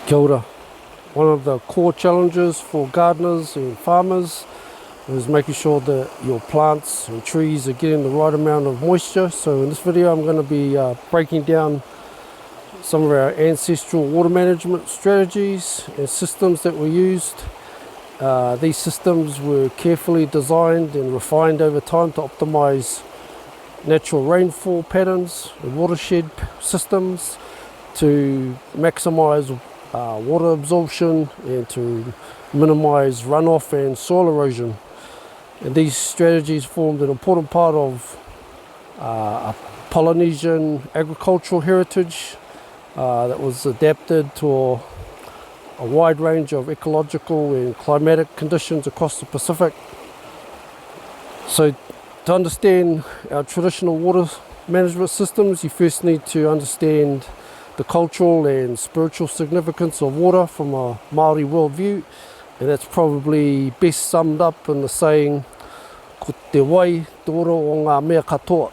Kia ora. One of the core challenges for gardeners and farmers is making sure that your plants and trees are getting the right amount of moisture. So in this video I'm going to be breaking down some of our ancestral water management strategies and systems that were used. These systems were carefully designed and refined over time to optimize natural rainfall patterns and watershed systems to maximize water absorption and to minimize runoff and soil erosion. And these strategies formed an important part of a Polynesian agricultural heritage that was adapted to a wide range of ecological and climatic conditions across the Pacific. So to understand our traditional water management systems, you first need to understand the cultural and spiritual significance of water from a Māori worldview, and that's probably best summed up in the saying ko te wai te oro o ngā mea katoa,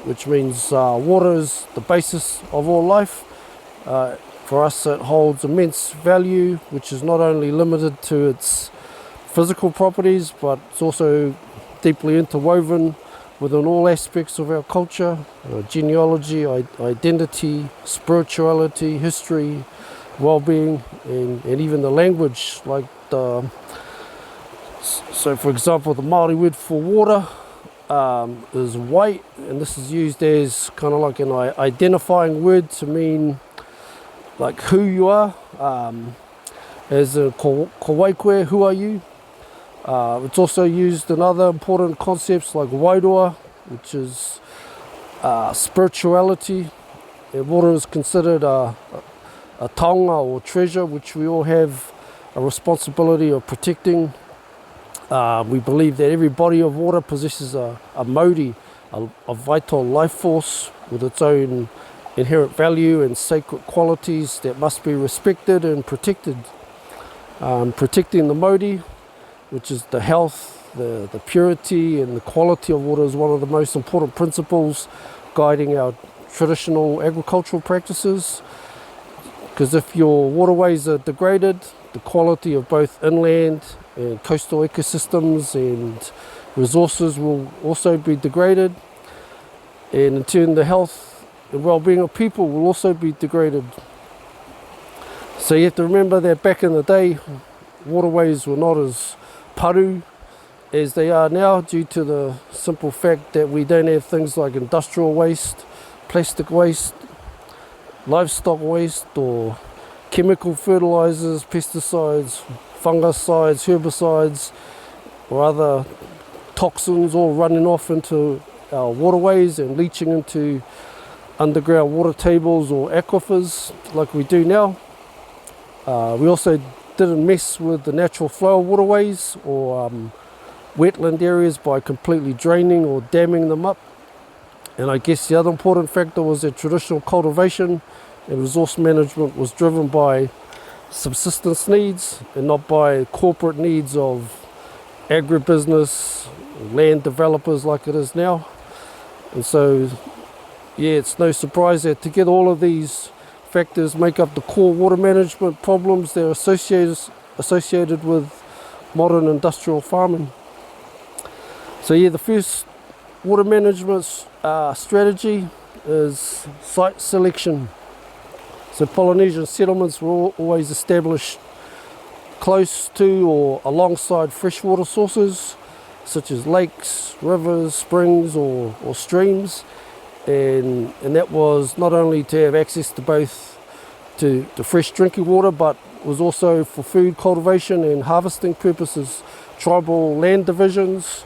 which means water is the basis of all life. For us it holds immense value, which is not only limited to its physical properties, but it's also deeply interwoven within all aspects of our culture, genealogy, identity, spirituality, history, well-being, and even the language. So for example, the Māori word for water is wai, and this is used as kind of like an identifying word to mean like who you are, as a ko wai koe, who are you? It's also used in other important concepts like wairoa, which is spirituality. And water is considered a taonga or treasure, which we all have a responsibility of protecting. We believe that every body of water possesses a mauri, a vital life force with its own inherent value and sacred qualities that must be respected and protected. Protecting the mauri, which is the health, the purity and the quality of water, is one of the most important principles guiding our traditional agricultural practices. Because if your waterways are degraded, the quality of both inland and coastal ecosystems and resources will also be degraded, and in turn the health and well-being of people will also be degraded. So you have to remember that back in the day, waterways were not as paru as they are now, due to the simple fact that we don't have things like industrial waste, plastic waste, livestock waste, or chemical fertilizers, pesticides, fungicides, herbicides, or other toxins all running off into our waterways and leaching into underground water tables or aquifers like we do now. We also didn't mess with the natural flow of waterways or wetland areas by completely draining or damming them up. And I guess the other important factor was that traditional cultivation and resource management was driven by subsistence needs and not by corporate needs of agribusiness, land developers like it is now. And so, yeah, it's no surprise that together all of these factors make up the core water management problems that are associated with modern industrial farming. So yeah, the first water management strategy is site selection. So Polynesian settlements were always established close to or alongside freshwater sources such as lakes, rivers, springs or streams. And that was not only to have access to both to fresh drinking water, but was also for food cultivation and harvesting purposes. Tribal land divisions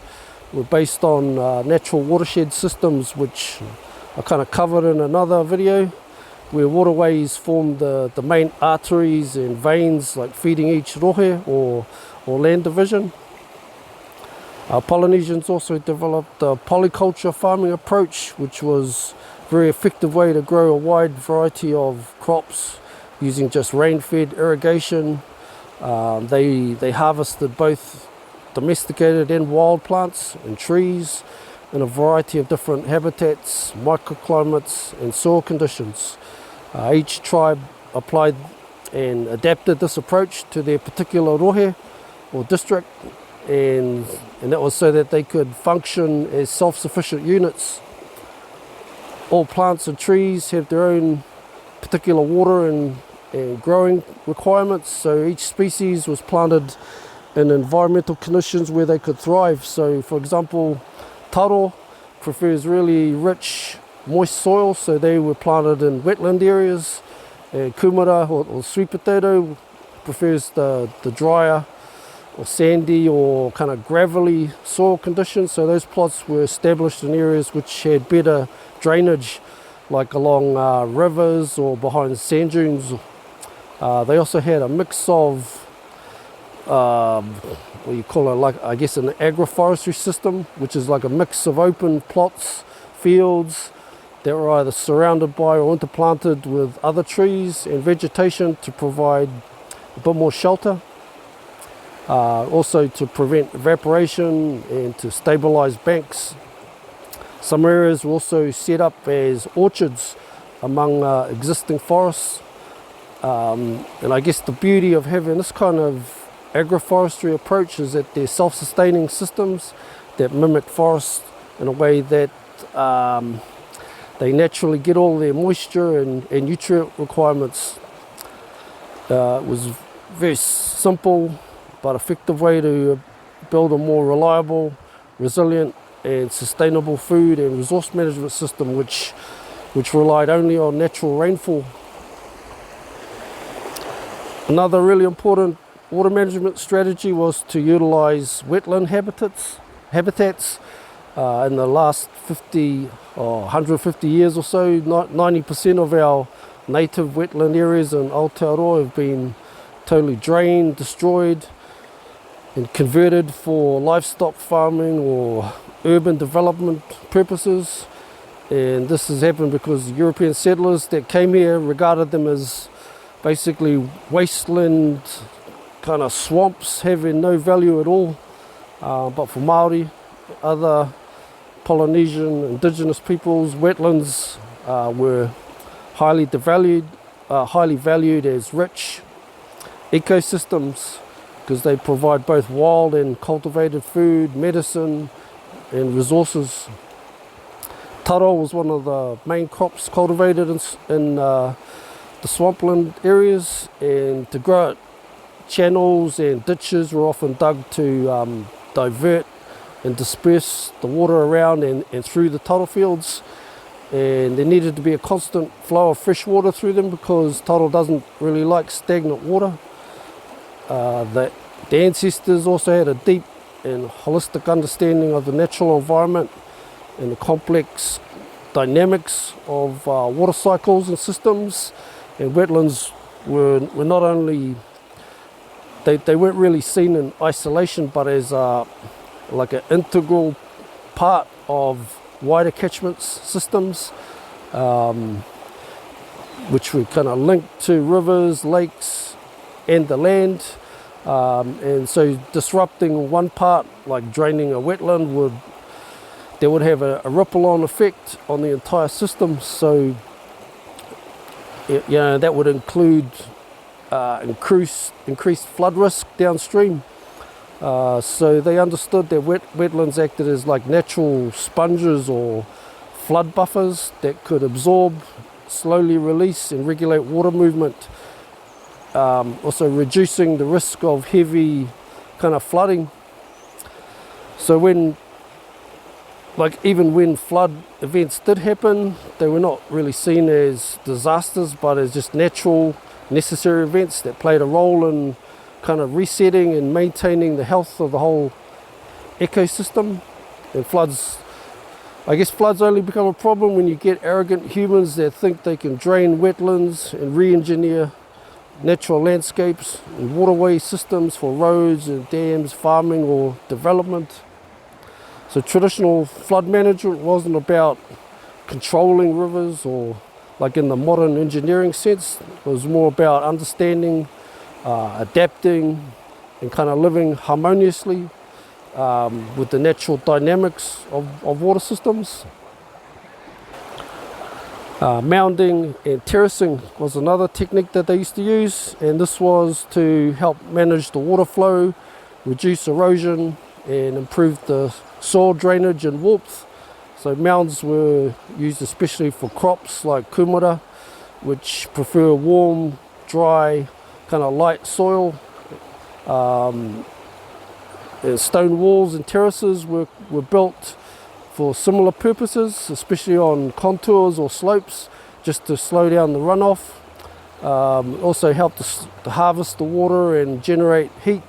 were based on natural watershed systems, which I kind of covered in another video, where waterways formed the main arteries and veins, like feeding each rohe or land division. Polynesians also developed a polyculture farming approach, which was a very effective way to grow a wide variety of crops using just rain-fed irrigation. They harvested both domesticated and wild plants and trees, in a variety of different habitats, microclimates and soil conditions. Each tribe applied and adapted this approach to their particular rohe or district, and that was so that they could function as self-sufficient units. All plants and trees have their own particular water and growing requirements, so each species was planted in environmental conditions where they could thrive. So for example, taro prefers really rich, moist soil, so they were planted in wetland areas, and kumara or sweet potato prefers the drier or sandy or kind of gravelly soil conditions, so those plots were established in areas which had better drainage, like along rivers or behind sand dunes. They also had a mix of what you call it, like I guess an agroforestry system, which is like a mix of open plots, fields that were either surrounded by or interplanted with other trees and vegetation to provide a bit more shelter. Also to prevent evaporation and to stabilize banks. Some areas were also set up as orchards among existing forests. And I guess the beauty of having this kind of agroforestry approach is that they're self-sustaining systems that mimic forests in a way that they naturally get all their moisture and nutrient requirements. It was a very simple but effective way to build a more reliable, resilient and sustainable food and resource management system which relied only on natural rainfall. Another really important water management strategy was to utilize wetland habitats. In the last 50 or 150 years or so, 90% of our native wetland areas in Aotearoa have been totally drained, destroyed and converted for livestock farming or urban development purposes. And this has happened because European settlers that came here regarded them as basically wasteland kind of swamps having no value at all. But for Māori, other Polynesian indigenous peoples, wetlands were highly valued as rich ecosystems because they provide both wild and cultivated food, medicine and resources. Taro was one of the main crops cultivated in the swampland areas, and to grow it, channels and ditches were often dug to divert and disperse the water around and through the taro fields, and there needed to be a constant flow of fresh water through them because taro doesn't really like stagnant water. The ancestors also had a deep and holistic understanding of the natural environment and the complex dynamics of water cycles and systems, and wetlands were not only, they weren't really seen in isolation but as like an integral part of wider catchment systems, which were kind of linked to rivers, lakes and the land. And so disrupting one part, like draining a wetland, would have a ripple-on effect on the entire system. So that would include increased flood risk downstream. So they understood that wetlands acted as like natural sponges or flood buffers that could absorb, slowly release and regulate water movement, also reducing the risk of heavy kind of flooding. So even when flood events did happen, they were not really seen as disasters but as just natural, necessary events that played a role in kind of resetting and maintaining the health of the whole ecosystem. And floods only become a problem when you get arrogant humans that think they can drain wetlands and re-engineer natural landscapes and waterway systems for roads and dams, farming or development. So traditional flood management wasn't about controlling rivers or like in the modern engineering sense. It was more about understanding, adapting and kind of living harmoniously with the natural dynamics of water systems. Mounding and terracing was another technique that they used to use, and this was to help manage the water flow, reduce erosion, and improve the soil drainage and warmth. So mounds were used especially for crops like kumara, which prefer warm, dry, kind of light soil. And stone walls and terraces were built for similar purposes, especially on contours or slopes, just to slow down the runoff. Also help to harvest the water and generate heat.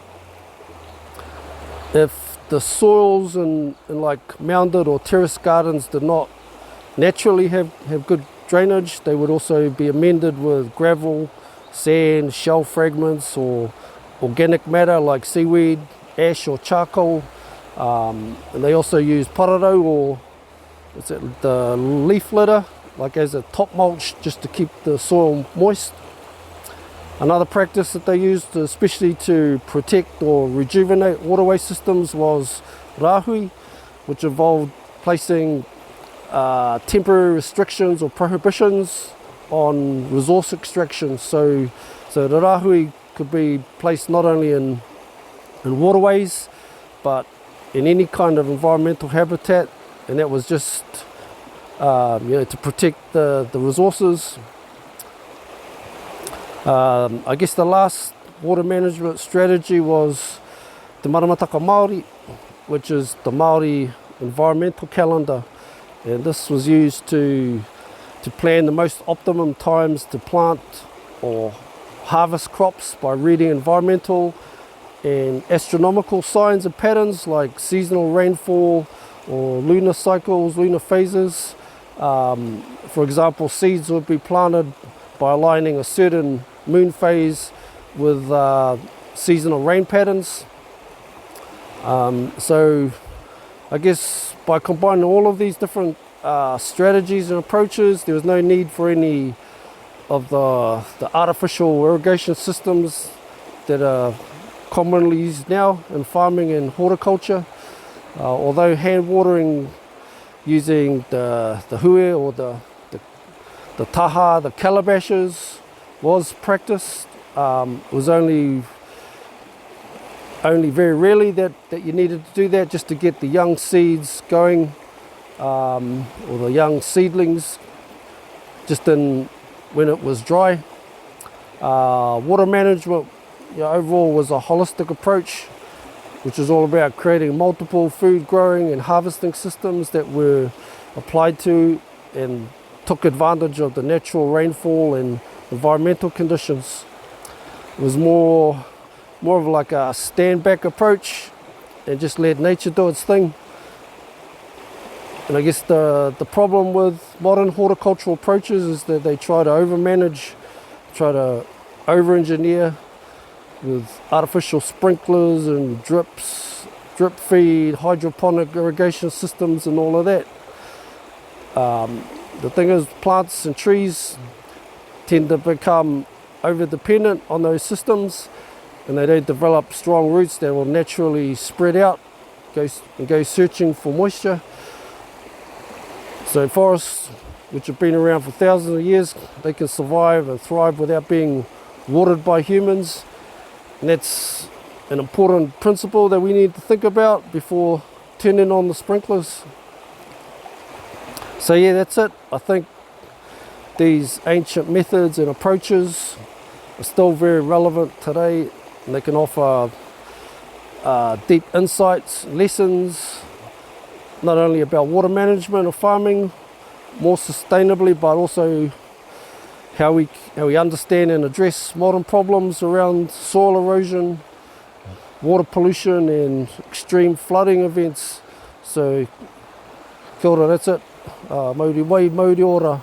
If the soils in like mounded or terrace gardens did not naturally have good drainage, they would also be amended with gravel, sand, shell fragments, or organic matter like seaweed, ash or charcoal. And they also use pararo, or the leaf litter, like as a top mulch, just to keep the soil moist. Another practice that they used, especially to protect or rejuvenate waterway systems, was rahui, which involved placing temporary restrictions or prohibitions on resource extraction. So the rahui could be placed not only in waterways, but in any kind of environmental habitat, and that was just to protect the resources. I guess the last water management strategy was the Maramataka Māori, which is the Māori environmental calendar, and this was used to plan the most optimum times to plant or harvest crops by reading environmental and astronomical signs and patterns like seasonal rainfall or lunar cycles, lunar phases. For example, seeds would be planted by aligning a certain moon phase with seasonal rain patterns. So I guess by combining all of these different strategies and approaches, there was no need for any of the artificial irrigation systems that are commonly used now in farming and horticulture. Although hand watering using the hue or the taha, the calabashes, was practiced, was only very rarely that you needed to do that, just to get the young seeds going, or the young seedlings just in when it was dry. Water management, overall was a holistic approach, which is all about creating multiple food growing and harvesting systems that were applied to and took advantage of the natural rainfall and environmental conditions. It was more of like a stand back approach and just let nature do its thing. And I guess the problem with modern horticultural approaches is that they try to overmanage, try to over-engineer with artificial sprinklers and drip feed, hydroponic irrigation systems and all of that. The thing is, plants and trees tend to become over-dependent on those systems, and they don't develop strong roots that will naturally spread out, go searching for moisture. So forests, which have been around for thousands of years, they can survive and thrive without being watered by humans. And that's an important principle that we need to think about before turning on the sprinklers. So yeah, that's it. I think these ancient methods and approaches are still very relevant today, and they can offer deep insights, lessons, not only about water management or farming more sustainably, but also how we understand and address modern problems around soil erosion, water pollution and extreme flooding events. So kia ora, that's it. Mauri mai, mauri ora.